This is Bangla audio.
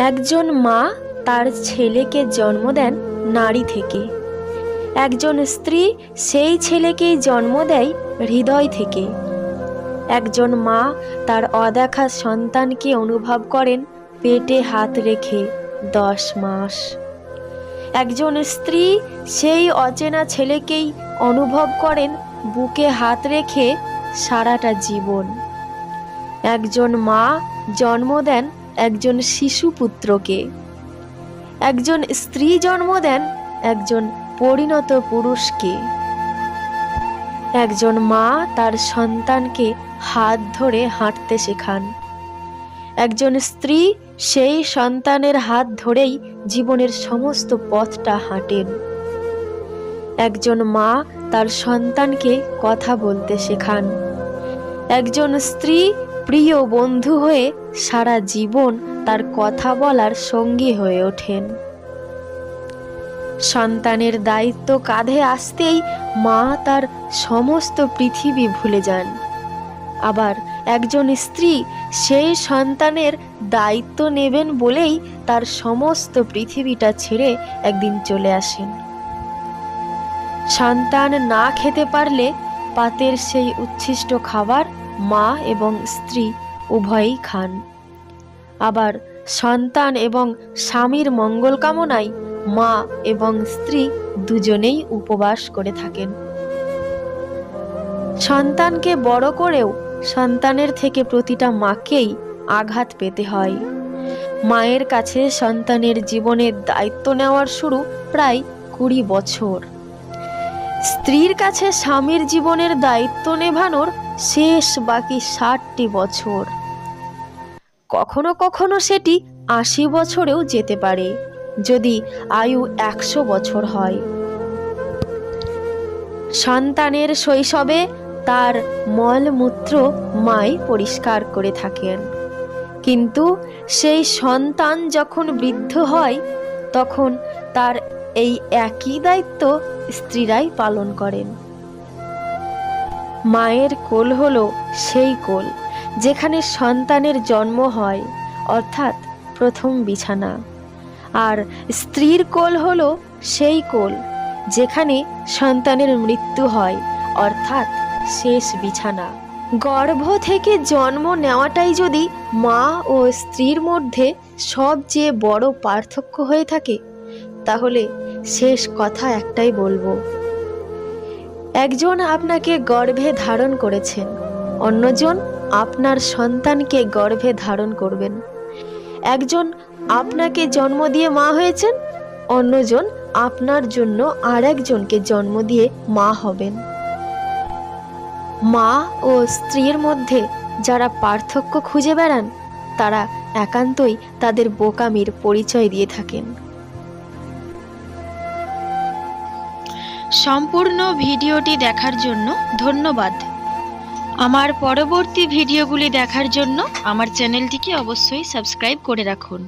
একজন মা তার ছেলেকে জন্ম দেন নারী থেকে। একজন স্ত্রী সেই ছেলেকেই জন্ম দেয় হৃদয় থেকে। একজন মা তার অদেখা সন্তানকে অনুভব করেন পেটে হাত রেখে 10 মাস। একজন স্ত্রী সেই অচেনা ছেলেকেই অনুভব করেন বুকে হাত রেখে সারাটা জীবন। একজন মা জন্ম দেন একজন শিশুপুত্রকে। একজন স্ত্রী জন্ম দেন একজন পরিণত পুরুষকে। একজন মা তার সন্তানকে হাত ধরে হাঁটতে শেখান। একজন স্ত্রী সেই সন্তানের হাত ধরেই জীবনের সমস্ত পথটা হাঁটেন। একজন মা তার সন্তানকে কথা বলতে শেখান। একজন স্ত্রী প্রিয় বন্ধু হয়ে সারা জীবন তার কথা বলার সঙ্গী হয়ে ওঠেন। সন্তানের দায়িত্ব কাঁধে আসতেই মা তার সমস্ত পৃথিবী ভুলে যান। আবার একজন স্ত্রী সেই সন্তানের দায়িত্ব নেবেন বলেই তার সমস্ত পৃথিবীটা ছেড়ে একদিন চলে আসেন। সন্তান না খেতে পারলে পাতের সেই উচ্ছিষ্ট খাবার মা এবং স্ত্রী উভয়ই খান। আবার সন্তান এবং স্বামীর মঙ্গল কামনায় মা এবং স্ত্রী দুজনেই উপবাস করে থাকেন। সন্তানকে বড় করেও সন্তানের থেকে প্রতিটা মাকেই আঘাত পেতে হয়। মায়ের কাছে সন্তানের জীবনের দায়িত্ব নেওয়ার শুরু প্রায় 20 বছর। স্ত্রীর কাছে স্বামীর জীবনের দায়িত্ব নেভানোর শেষ বাকি 60টি বছর। কখনো কখনো সেটি 80 বছরেও যেতে পারে, যদি আয়ু 100 বছর হয়। সন্তানের শৈশবে তার মলমূত্র মাই পরিষ্কার করে থাকেন, কিন্তু সেই সন্তান যখন বৃদ্ধ হয় তখন তার এই একই দায়িত্ব স্ত্রীরাই পালন করেন। মায়ের কোল হলো সেই কোল যেখানে সন্তানের জন্ম হয়, অর্থাৎ প্রথম বিছানা। আর স্ত্রীর কোল হলো সেই কোল যেখানে সন্তানের মৃত্যু হয়, অর্থাৎ শেষ বিছানা। গর্ভ থেকে জন্ম নেওয়াটাই যদি মা ও স্ত্রীর মধ্যে সবচেয়ে বড় পার্থক্য হয়ে থাকে, তাহলে শেষ কথা একটাই বলবো। একজন আপনাকে গর্ভে ধারণ করেছেন, অন্যজন আপনার সন্তানকে গর্ভে ধারণ করবেন। একজন আপনাকে জন্ম দিয়ে মা হয়েছেন, অন্যজন আপনার জন্য আরেকজনকে জন্ম দিয়ে মা হবেন। মা ও স্ত্রীর মধ্যে যারা পার্থক্য খুঁজে বেড়ান, তারা একান্তই তাদের বোকামির পরিচয় দিয়ে থাকেন। সম্পূর্ণ ভিডিওটি দেখার জন্য ধন্যবাদ। আমার পরবর্তী ভিডিওগুলি দেখার জন্য আমার চ্যানেলটিকে অবশ্যই সাবস্ক্রাইব করে রাখুন।